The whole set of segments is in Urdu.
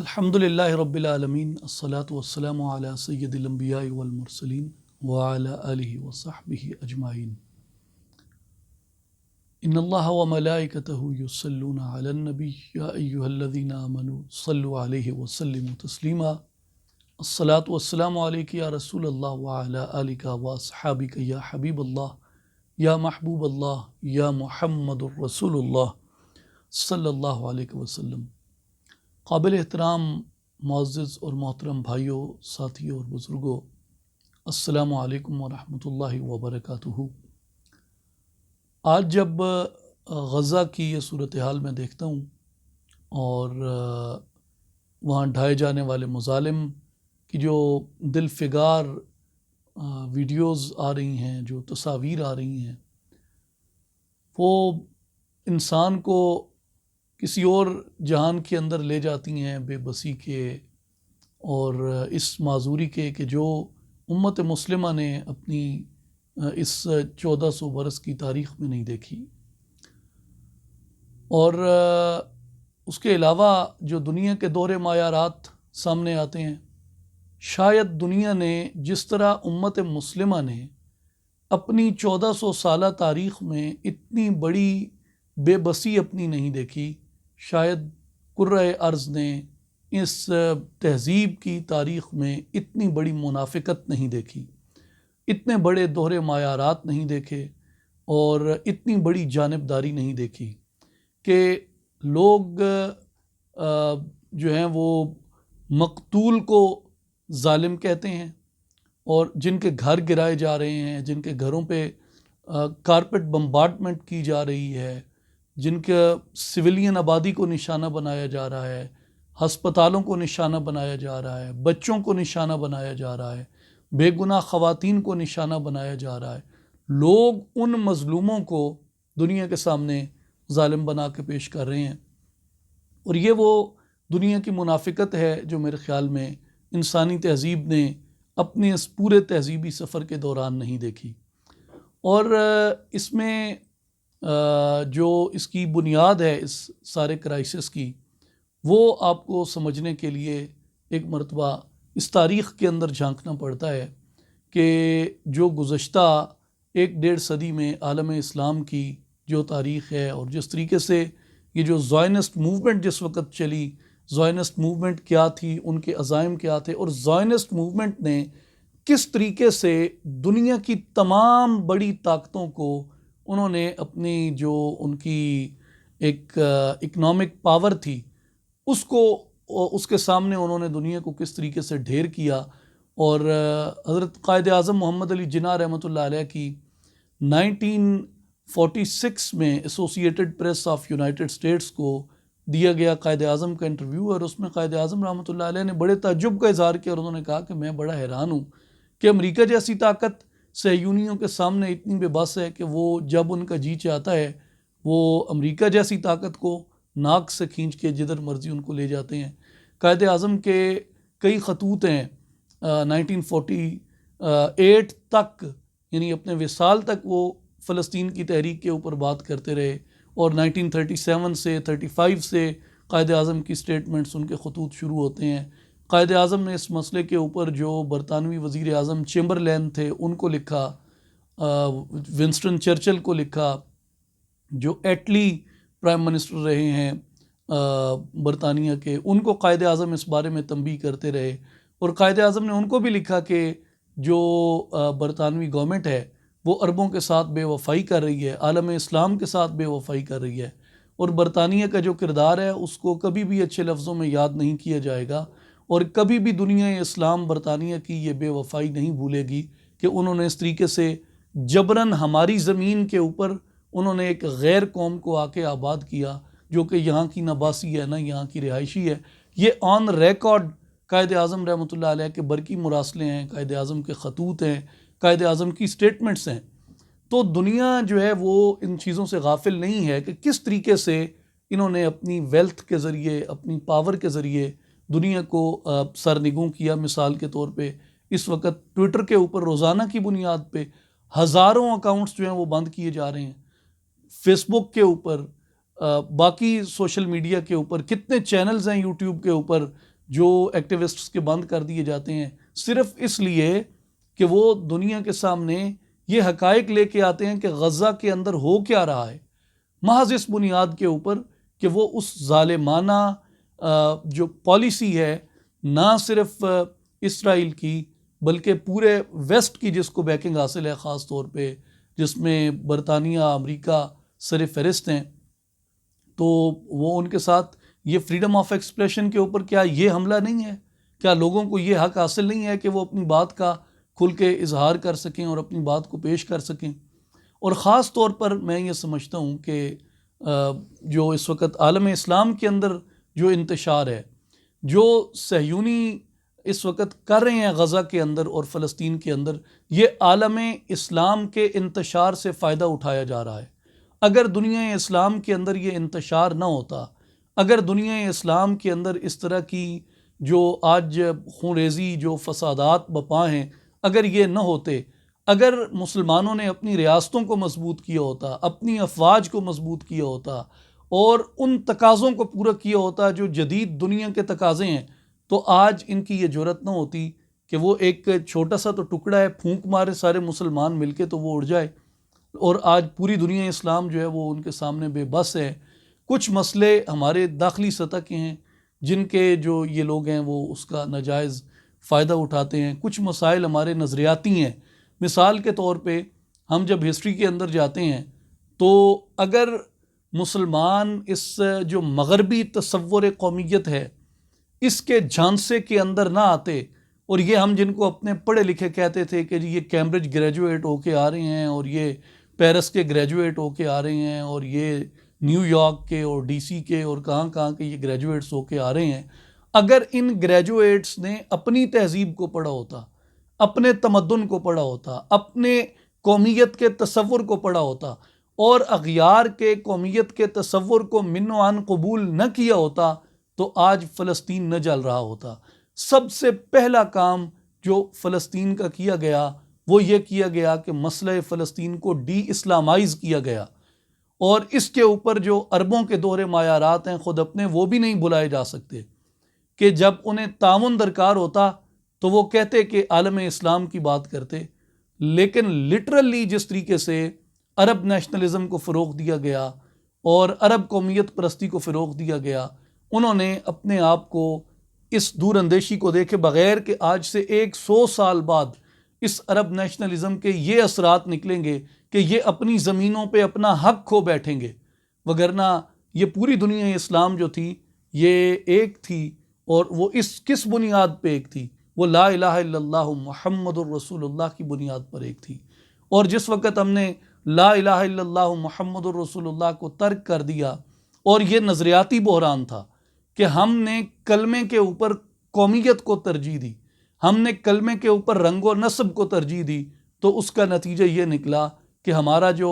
الحمد للہ رب العالمین الصلاۃ والسلام علی سید الانبیاء والمرسلین وعلی آلہ وصحبہ اجمعین ان اللہ وملائکتہ یصلون علی النبی یا ایہا الذین آمنوا صلوا علیہ وسلموا تسلیما الصلاۃ والسلام علیک یا رسول اللہ وعلی آلک واصحابک یا حبیب اللہ یا محبوب اللہ یا محمد الرسول اللہ صلی اللہ علیہ وسلم۔ قابل احترام معزز اور محترم بھائیوں، ساتھیوں اور بزرگوں، السلام علیکم ورحمۃ اللہ وبرکاتہ۔ آج جب غزہ کی یہ صورتحال میں دیکھتا ہوں اور وہاں ڈھائے جانے والے مظالم کی جو دل فگار ویڈیوز آ رہی ہیں، جو تصاویر آ رہی ہیں، وہ انسان کو کسی اور جہان کے اندر لے جاتی ہیں، بے بسی کے اور اس معذوری کے کہ جو امت مسلمہ نے اپنی اس 1400 برس کی تاریخ میں نہیں دیکھی۔ اور اس کے علاوہ جو دنیا کے دور معیارات سامنے آتے ہیں، شاید دنیا نے جس طرح امت مسلمہ نے اپنی 1400 سالہ تاریخ میں اتنی بڑی بے بسی اپنی نہیں دیکھی، شاید کرۂ ارض نے اس تہذیب کی تاریخ میں اتنی بڑی منافقت نہیں دیکھی، اتنے بڑے دوہرے معیارات نہیں دیکھے اور اتنی بڑی جانبداری نہیں دیکھی کہ لوگ جو ہیں وہ مقتول کو ظالم کہتے ہیں، اور جن کے گھر گرائے جا رہے ہیں، جن کے گھروں پہ کارپٹ بمبارڈمنٹ کی جا رہی ہے، جن کے سویلین آبادی کو نشانہ بنایا جا رہا ہے، ہسپتالوں کو نشانہ بنایا جا رہا ہے، بچوں کو نشانہ بنایا جا رہا ہے، بے گناہ خواتین کو نشانہ بنایا جا رہا ہے، لوگ ان مظلوموں کو دنیا کے سامنے ظالم بنا کے پیش کر رہے ہیں۔ اور یہ وہ دنیا کی منافقت ہے جو میرے خیال میں انسانی تہذیب نے اپنے اس پورے تہذیبی سفر کے دوران نہیں دیکھی۔ اور اس میں جو اس کی بنیاد ہے اس سارے کرائسس کی، وہ آپ کو سمجھنے کے لیے ایک مرتبہ اس تاریخ کے اندر جھانکنا پڑتا ہے کہ جو گزشتہ 1-1.5 صدی میں عالم اسلام کی جو تاریخ ہے، اور جس طریقے سے یہ جو زائنسٹ موومنٹ جس وقت چلی، زائنسٹ موومنٹ کیا تھی، ان کے عزائم کیا تھے، اور زائنسٹ موومنٹ نے کس طریقے سے دنیا کی تمام بڑی طاقتوں کو انہوں نے اپنی جو ان کی ایک اکنامک پاور تھی اس کو، اس کے سامنے انہوں نے دنیا کو کس طریقے سے ڈھیر کیا۔ اور حضرت قائد اعظم محمد علی جناح رحمۃ اللہ علیہ کی 1946 میں associated press of United States کو دیا گیا قائد اعظم کا انٹرویو، اور اس میں قائد اعظم رحمۃ اللہ علیہ نے بڑے تعجب کا اظہار کیا، اور انہوں نے کہا کہ میں بڑا حیران ہوں کہ امریکہ جیسی طاقت صہیونیوں کے سامنے اتنی بے بس ہے کہ وہ جب ان کا جی چاہتا ہے وہ امریکہ جیسی طاقت کو ناک سے کھینچ کے جدھر مرضی ان کو لے جاتے ہیں۔ قائد اعظم کے کئی خطوط ہیں 1948 تک، یعنی اپنے وصال تک وہ فلسطین کی تحریک کے اوپر بات کرتے رہے، اور 1937 سے 35 سے قائد اعظم کی سٹیٹمنٹس، ان کے خطوط شروع ہوتے ہیں۔ قائد اعظم نے اس مسئلے کے اوپر جو برطانوی وزیر اعظم چیمبرلین تھے ان کو لکھا، ونسٹن چرچل کو لکھا، جو ایٹلی پرائم منسٹر رہے ہیں برطانیہ کے، ان کو قائد اعظم اس بارے میں تنبیہ کرتے رہے، اور قائد اعظم نے ان کو بھی لکھا کہ جو برطانوی گورنمنٹ ہے وہ عربوں کے ساتھ بے وفائی کر رہی ہے، عالم اسلام کے ساتھ بے وفائی کر رہی ہے، اور برطانیہ کا جو کردار ہے اس کو کبھی بھی اچھے لفظوں میں یاد نہیں کیا جائے گا، اور کبھی بھی دنیا اسلام برطانیہ کی یہ بے وفائی نہیں بھولے گی کہ انہوں نے اس طریقے سے جبراً ہماری زمین کے اوپر انہوں نے ایک غیر قوم کو آ کے آباد کیا جو کہ یہاں کی نہ باسی ہے نہ یہاں کی رہائشی ہے۔ یہ آن ریکارڈ قائد اعظم رحمۃ اللہ علیہ کے برقی مراسلے ہیں، قائد اعظم کے خطوط ہیں، قائد اعظم کی سٹیٹمنٹس ہیں۔ تو دنیا جو ہے وہ ان چیزوں سے غافل نہیں ہے کہ کس طریقے سے انہوں نے اپنی ویلتھ کے ذریعے، اپنی پاور کے ذریعے دنیا کو سرنگوں کیا۔ مثال کے طور پہ اس وقت ٹویٹر کے اوپر روزانہ کی بنیاد پہ ہزاروں اکاؤنٹس جو ہیں وہ بند کیے جا رہے ہیں، فیس بک کے اوپر باقی سوشل میڈیا کے اوپر کتنے چینلز ہیں یوٹیوب کے اوپر جو ایکٹیوسٹس کے بند کر دیے جاتے ہیں صرف اس لیے کہ وہ دنیا کے سامنے یہ حقائق لے کے آتے ہیں کہ غزہ کے اندر ہو کیا رہا ہے، محض اس بنیاد کے اوپر کہ وہ اس ظالمانہ جو پالیسی ہے نہ صرف اسرائیل کی بلکہ پورے ویسٹ کی جس کو بیکنگ حاصل ہے، خاص طور پہ جس میں برطانیہ امریکہ سر فہرست ہیں، تو وہ ان کے ساتھ یہ فریڈم آف ایکسپریشن کے اوپر کیا یہ حملہ نہیں ہے؟ کیا لوگوں کو یہ حق حاصل نہیں ہے کہ وہ اپنی بات کا کھل کے اظہار کر سکیں اور اپنی بات کو پیش کر سکیں؟ اور خاص طور پر میں یہ سمجھتا ہوں کہ جو اس وقت عالم اسلام کے اندر جو انتشار ہے، جو صہیونی اس وقت کر رہے ہیں غزہ کے اندر اور فلسطین کے اندر، یہ عالم اسلام کے انتشار سے فائدہ اٹھایا جا رہا ہے۔ اگر دنیا اسلام کے اندر یہ انتشار نہ ہوتا، اگر دنیا اسلام کے اندر اس طرح کی جو آج خونریزی جو فسادات بپا ہیں اگر یہ نہ ہوتے، اگر مسلمانوں نے اپنی ریاستوں کو مضبوط کیا ہوتا، اپنی افواج کو مضبوط کیا ہوتا اور ان تقاضوں کو پورا کیا ہوتا جو جدید دنیا کے تقاضے ہیں، تو آج ان کی یہ جرأت نہ ہوتی کہ وہ ایک چھوٹا سا تو ٹکڑا ہے، پھونک مارے سارے مسلمان مل کے تو وہ اڑ جائے، اور آج پوری دنیا اسلام جو ہے وہ ان کے سامنے بے بس ہے۔ کچھ مسئلے ہمارے داخلی سطح کے ہیں جن کے جو یہ لوگ ہیں وہ اس کا ناجائز فائدہ اٹھاتے ہیں، کچھ مسائل ہمارے نظریاتی ہیں۔ مثال کے طور پہ ہم جب ہسٹری کے اندر جاتے ہیں تو اگر مسلمان اس جو مغربی تصور قومیت ہے اس کے جھانسے کے اندر نہ آتے، اور یہ ہم جن کو اپنے پڑھے لکھے کہتے تھے کہ جی یہ کیمبرج گریجویٹ ہو کے آ رہے ہیں اور یہ پیرس کے گریجویٹ ہو کے آ رہے ہیں اور یہ نیو یارک کے اور ڈی سی کے اور کہاں کہاں کے یہ گریجویٹس ہو کے آ رہے ہیں، اگر ان گریجویٹس نے اپنی تہذیب کو پڑھا ہوتا، اپنے تمدن کو پڑھا ہوتا، اپنے قومیت کے تصور کو پڑھا ہوتا اور اغیار کے قومیت کے تصور کو من و عن قبول نہ کیا ہوتا تو آج فلسطین نہ جل رہا ہوتا۔ سب سے پہلا کام جو فلسطین کا کیا گیا وہ یہ کیا گیا کہ مسئلہ فلسطین کو ڈی اسلامائز کیا گیا، اور اس کے اوپر جو عربوں کے دوہرے معیارات ہیں خود اپنے وہ بھی نہیں بلائے جا سکتے، کہ جب انہیں تعاون درکار ہوتا تو وہ کہتے کہ عالم اسلام کی بات کرتے، لیکن لٹرلی جس طریقے سے عرب نیشنلزم کو فروغ دیا گیا اور عرب قومیت پرستی کو فروغ دیا گیا، انہوں نے اپنے آپ کو اس دور اندیشی کو دیکھے بغیر کہ آج سے 100 سال بعد اس عرب نیشنلزم کے یہ اثرات نکلیں گے کہ یہ اپنی زمینوں پہ اپنا حق کھو بیٹھیں گے، وگرنہ یہ پوری دنیا اسلام جو تھی یہ ایک تھی، اور وہ اس کس بنیاد پہ ایک تھی؟ وہ لا الہ الا اللہ محمد الرسول اللہ کی بنیاد پر ایک تھی۔ اور جس وقت ہم نے لا الہ الا اللہ محمد الرسول اللہ کو ترک کر دیا، اور یہ نظریاتی بحران تھا کہ ہم نے کلمے کے اوپر قومیت کو ترجیح دی، ہم نے کلمے کے اوپر رنگ و نسب کو ترجیح دی، تو اس کا نتیجہ یہ نکلا کہ ہمارا جو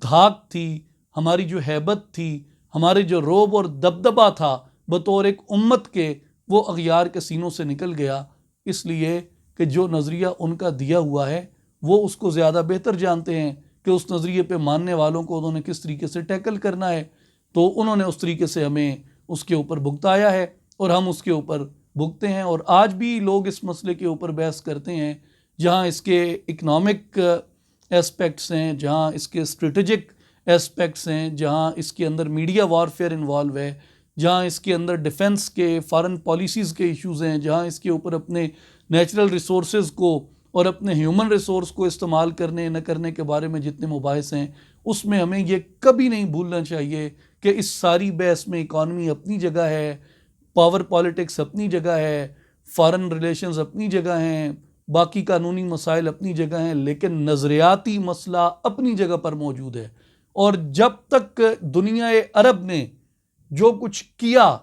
دھاک تھی، ہماری جو ہیبت تھی، ہمارے جو روب اور دبدبہ تھا بطور ایک امت کے، وہ اغیار کے سینوں سے نکل گیا، اس لیے کہ جو نظریہ ان کا دیا ہوا ہے وہ اس کو زیادہ بہتر جانتے ہیں کہ اس نظریے پہ ماننے والوں کو انہوں نے کس طریقے سے ٹیکل کرنا ہے، تو انہوں نے اس طریقے سے ہمیں اس کے اوپر بھگتایا ہے اور ہم اس کے اوپر بھگتے ہیں۔ اور آج بھی لوگ اس مسئلے کے اوپر بحث کرتے ہیں، جہاں اس کے اکنامک ایسپیکٹس ہیں، جہاں اس کے اسٹریٹجک ایسپیکٹس ہیں، جہاں اس کے اندر میڈیا وارفیئر انوالو ہے، جہاں اس کے اندر ڈیفنس کے فارن پالیسیز کے ایشوز ہیں، جہاں اس کے اوپر اپنے نیچرل ریسورسز کو اور اپنے ہیومن ریسورس کو استعمال کرنے نہ کرنے کے بارے میں جتنے مباحث ہیں، اس میں ہمیں یہ کبھی نہیں بھولنا چاہیے کہ اس ساری بحث میں اکانومی اپنی جگہ ہے، پاور پالیٹکس اپنی جگہ ہے، فارن ریلیشنز اپنی جگہ ہیں، باقی قانونی مسائل اپنی جگہ ہیں، لیکن نظریاتی مسئلہ اپنی جگہ پر موجود ہے۔ اور جب تک دنیا عرب نے جو کچھ کیا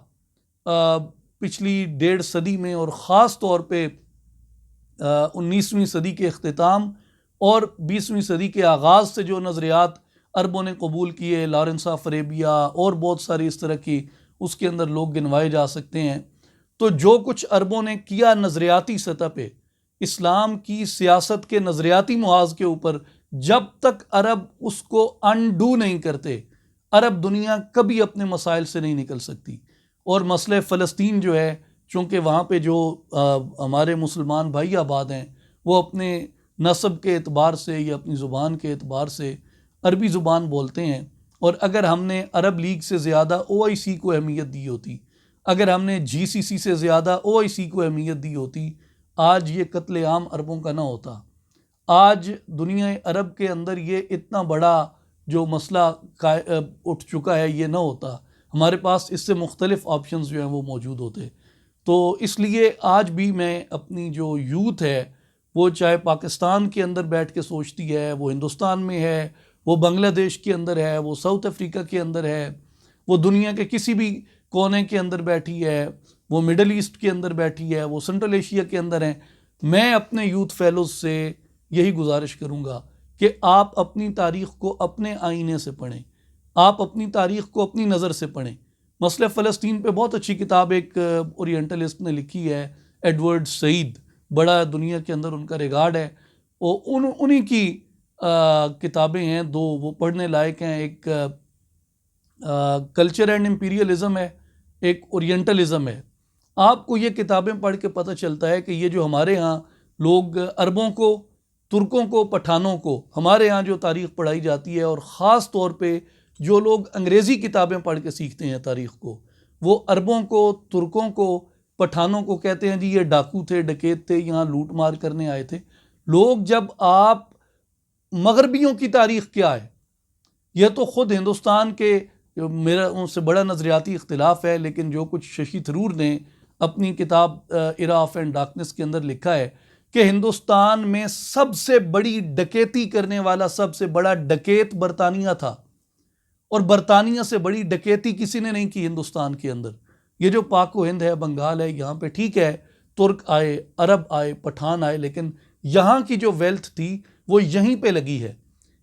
پچھلی 1.5 صدی میں، اور خاص طور پہ 19ویں صدی کے اختتام اور 20ویں صدی کے آغاز سے جو نظریات عربوں نے قبول کیے، لارنس آف اریبیا اور بہت ساری اس طرح کی، اس کے اندر لوگ گنوائے جا سکتے ہیں، تو جو کچھ عربوں نے کیا نظریاتی سطح پہ اسلام کی سیاست کے نظریاتی محاذ کے اوپر، جب تک عرب اس کو انڈو نہیں کرتے، عرب دنیا کبھی اپنے مسائل سے نہیں نکل سکتی. اور مسئلہ فلسطین جو ہے، چونکہ وہاں پہ جو ہمارے مسلمان بھائی آباد ہیں وہ اپنے نسب کے اعتبار سے یا اپنی زبان کے اعتبار سے عربی زبان بولتے ہیں، اور اگر ہم نے عرب لیگ سے زیادہ OIC کو اہمیت دی ہوتی، اگر ہم نے GCC سے زیادہ OIC کو اہمیت دی ہوتی، آج یہ قتل عام عربوں کا نہ ہوتا. آج دنیا عرب کے اندر یہ اتنا بڑا جو مسئلہ اٹھ چکا ہے یہ نہ ہوتا. ہمارے پاس اس سے مختلف آپشنز جو ہیں وہ موجود ہوتے. تو اس لیے آج بھی میں اپنی جو یوتھ ہے وہ چاہے پاکستان کے اندر بیٹھ کے سوچتی ہے، وہ ہندوستان میں ہے، وہ بنگلہ دیش کے اندر ہے، وہ ساؤتھ افریقہ کے اندر ہے، وہ دنیا کے کسی بھی کونے کے اندر بیٹھی ہے، وہ مڈل ایسٹ کے اندر بیٹھی ہے، وہ سنٹرل ایشیا کے اندر ہیں، میں اپنے یوتھ فیلوز سے یہی گزارش کروں گا کہ آپ اپنی تاریخ کو اپنے آئینے سے پڑھیں، آپ اپنی تاریخ کو اپنی نظر سے پڑھیں. مسئلہ فلسطین پہ بہت اچھی کتاب ایک اورینٹلسٹ نے لکھی ہے، ایڈورڈ سعید، بڑا دنیا کے اندر ان کا ریگارڈ ہے. انہی کی کتابیں ہیں دو، وہ پڑھنے لائق ہیں. ایک کلچر اینڈ امپیریلزم ہے، ایک اورینٹلزم ہے. آپ کو یہ کتابیں پڑھ کے پتہ چلتا ہے کہ یہ جو ہمارے ہاں لوگ عربوں کو، ترکوں کو، پٹھانوں کو ہمارے ہاں جو تاریخ پڑھائی جاتی ہے، اور خاص طور پہ جو لوگ انگریزی کتابیں پڑھ کے سیکھتے ہیں تاریخ کو، وہ عربوں کو، ترکوں کو، پٹھانوں کو کہتے ہیں جی یہ ڈاکو تھے، ڈکیت تھے، یہاں لوٹ مار کرنے آئے تھے. لوگ جب آپ مغربیوں کی تاریخ کیا ہے، یہ تو خود ہندوستان کے، میرا ان سے بڑا نظریاتی اختلاف ہے، لیکن جو کچھ ششی تھرور نے اپنی کتاب ایرا آف اینڈ ڈارکنس کے اندر لکھا ہے کہ ہندوستان میں سب سے بڑی ڈکیتی کرنے والا، سب سے بڑا ڈکیت برطانیہ تھا، اور برطانیہ سے بڑی ڈکیتی کسی نے نہیں کی ہندوستان کے اندر. یہ جو پاک و ہند ہے، بنگال ہے، یہاں پہ ٹھیک ہے ترک آئے، عرب آئے، پٹھان آئے، لیکن یہاں کی جو ویلتھ تھی وہ یہیں پہ لگی ہے.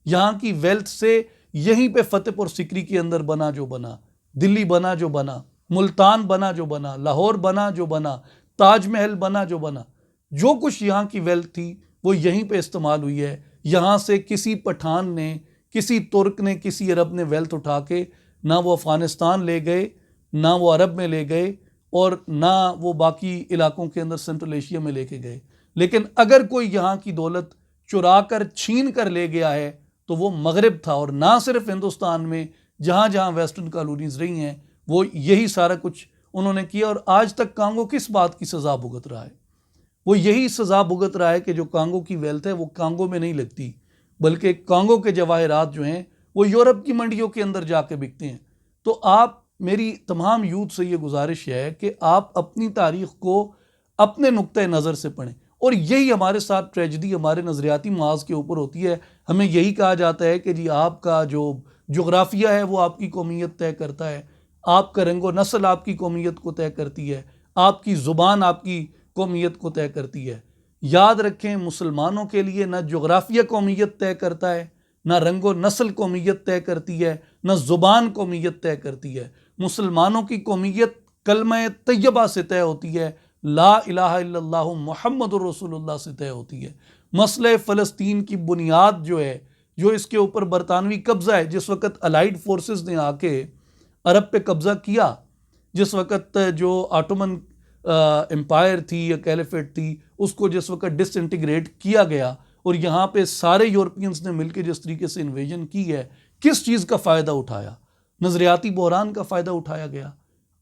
یہاں کی ویلتھ سے یہیں پہ فتح پور سکری کے اندر بنا جو بنا، دلی بنا جو بنا، ملتان بنا جو بنا، لاہور بنا جو بنا، تاج محل بنا جو بنا، جو کچھ یہاں کی ویلتھ تھی وہ یہیں پہ استعمال ہوئی ہے. یہاں سے کسی پٹھان نے، کسی ترک نے، کسی عرب نے ویلتھ اٹھا کے نہ وہ افغانستان لے گئے، نہ وہ عرب میں لے گئے، اور نہ وہ باقی علاقوں کے اندر سنٹرل ایشیا میں لے کے گئے. لیکن اگر کوئی یہاں کی دولت چرا کر، چھین کر لے گیا ہے تو وہ مغرب تھا. اور نہ صرف ہندوستان میں، جہاں جہاں ویسٹرن کالونیز رہی ہیں وہ یہی سارا کچھ انہوں نے کیا. اور آج تک کانگو کس بات کی سزا بھگت رہا ہے؟ وہ یہی سزا بھگت رہا ہے کہ جو کانگو کی ویلتھ ہے وہ کانگو میں نہیں لگتی، بلکہ کانگو کے جواہرات جو ہیں وہ یورپ کی منڈیوں کے اندر جا کے بکتے ہیں. تو آپ، میری تمام یوتھ سے یہ گزارش ہے کہ آپ اپنی تاریخ کو اپنے نقطۂ نظر سے پڑھیں. اور یہی ہمارے ساتھ ٹریجڈی ہمارے نظریاتی محاذ کے اوپر ہوتی ہے. ہمیں یہی کہا جاتا ہے کہ جی آپ کا جو جغرافیہ ہے وہ آپ کی قومیت طے کرتا ہے، آپ کا رنگ و نسل آپ کی قومیت کو طے کرتی ہے، آپ کی زبان آپ کی قومیت کو طے کرتی ہے. یاد رکھیں، مسلمانوں کے لیے نہ جغرافیہ قومیت طے کرتا ہے، نہ رنگ و نسل قومیت طے کرتی ہے، نہ زبان قومیت طے کرتی ہے. مسلمانوں کی قومیت کلمہ طیبہ سے طے ہوتی ہے، لا الہ الا اللہ محمد الرسول اللہ سے طے ہوتی ہے. مسئلہ فلسطین کی بنیاد جو ہے، جو اس کے اوپر برطانوی قبضہ ہے، جس وقت الائیڈ فورسز نے آ کے عرب پہ قبضہ کیا، جس وقت جو آٹومن امپائر تھی یا کیلیفیٹ تھی اس کو جس وقت ڈس انٹیگریٹ کیا گیا، اور یہاں پہ سارے یورپینز نے مل کے جس طریقے سے انویژن کی ہے، کس چیز کا فائدہ اٹھایا؟ نظریاتی بحران کا فائدہ اٹھایا گیا،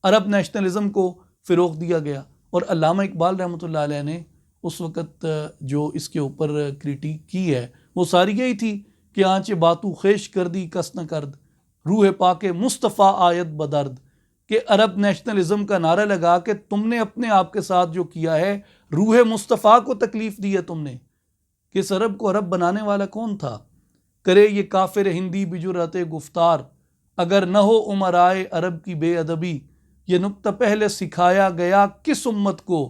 عرب نیشنلزم کو فروغ دیا گیا. اور علامہ اقبال رحمۃ اللہ علیہ نے اس وقت جو اس کے اوپر کریٹیک کی ہے وہ ساری یہی تھی کہ آنچ باتو خیش کر دی کس نہ کرد، روح پاک مصطفیٰ آیت بدرد. کہ عرب نیشنلزم کا نعرہ لگا کہ تم نے اپنے آپ کے ساتھ جو کیا ہے، روح مصطفیٰ کو تکلیف دی ہے تم نے. کہ اس عرب کو عرب بنانے والا کون تھا؟ کرے یہ کافر ہندی بجرات گفتار، اگر نہ ہو امرائے عرب کی بے ادبی. یہ نکتہ پہلے سکھایا گیا کس امت کو،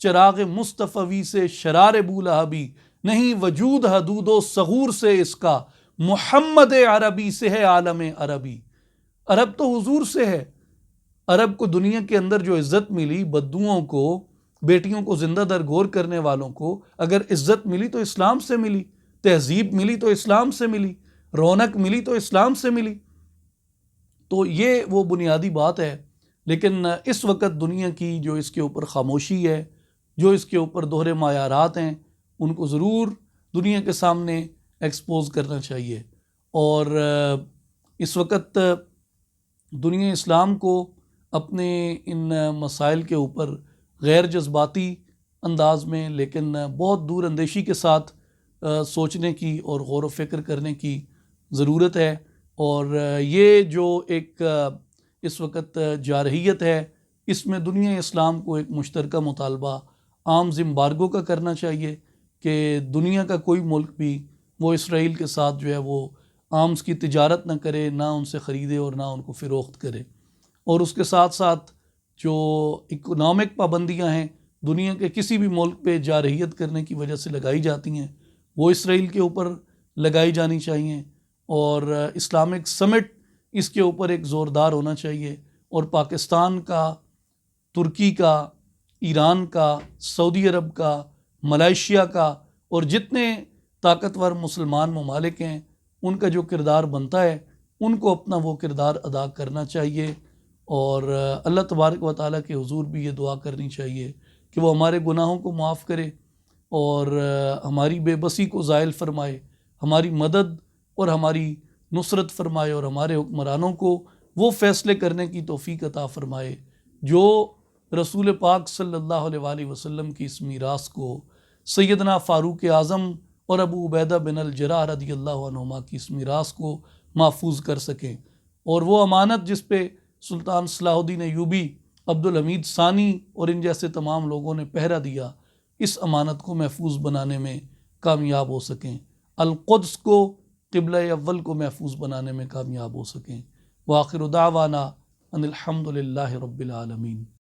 چراغ مصطفی سے شرار بولہبی. نہیں وجود حدود و ثغور سے اس کا، محمد عربی سے ہے عالم عربی. عرب تو حضور سے ہے. عرب کو دنیا کے اندر جو عزت ملی، بدوؤں کو، بیٹیوں کو زندہ درگور کرنے والوں کو اگر عزت ملی تو اسلام سے ملی، تہذیب ملی تو اسلام سے ملی، رونق ملی تو اسلام سے ملی. تو یہ وہ بنیادی بات ہے. لیکن اس وقت دنیا کی جو اس کے اوپر خاموشی ہے، جو اس کے اوپر دوہرے معیارات ہیں، ان کو ضرور دنیا کے سامنے ایکسپوز کرنا چاہیے. اور اس وقت دنیا اسلام کو اپنے ان مسائل کے اوپر غیر جذباتی انداز میں لیکن بہت دور اندیشی کے ساتھ سوچنے کی اور غور و فکر کرنے کی ضرورت ہے. اور یہ جو ایک اس وقت جارحیت ہے، اس میں دنیا اسلام کو ایک مشترکہ مطالبہ آرمز امبارگو کا کرنا چاہیے کہ دنیا کا کوئی ملک بھی وہ اسرائیل کے ساتھ جو ہے وہ آرمز کی تجارت نہ کرے، نہ ان سے خریدے اور نہ ان کو فروخت کرے. اور اس کے ساتھ ساتھ جو اکنامک پابندیاں ہیں دنیا کے کسی بھی ملک پہ جارحیت کرنے کی وجہ سے لگائی جاتی ہیں، وہ اسرائیل کے اوپر لگائی جانی چاہیے. اور اسلامک سمٹ اس کے اوپر ایک زوردار ہونا چاہیے. اور پاکستان کا، ترکی کا، ایران کا، سعودی عرب کا، ملائیشیا کا اور جتنے طاقتور مسلمان ممالک ہیں ان کا جو کردار بنتا ہے ان کو اپنا وہ کردار ادا کرنا چاہیے. اور اللہ تبارک و تعالیٰ کے حضور بھی یہ دعا کرنی چاہیے کہ وہ ہمارے گناہوں کو معاف کرے اور ہماری بے بسی کو زائل فرمائے، ہماری مدد اور ہماری نصرت فرمائے، اور ہمارے حکمرانوں کو وہ فیصلے کرنے کی توفیق عطا فرمائے جو رسول پاک صلی اللہ علیہ وآلہ وسلم کی اس میراث کو سیدنا فاروق اعظم اور ابو عبیدہ بن الجراح رضی اللہ عنہما کی اس میراث کو محفوظ کر سکیں. اور وہ امانت جس پہ سلطان صلاح الدین ایوبی، عبدالحمید ثانی اور ان جیسے تمام لوگوں نے پہرا دیا، اس امانت کو محفوظ بنانے میں کامیاب ہو سکیں، القدس کو، قبلہ اول کو محفوظ بنانے میں کامیاب ہو سکیں. وآخر دعوانا ان الحمد للہ رب العالمین.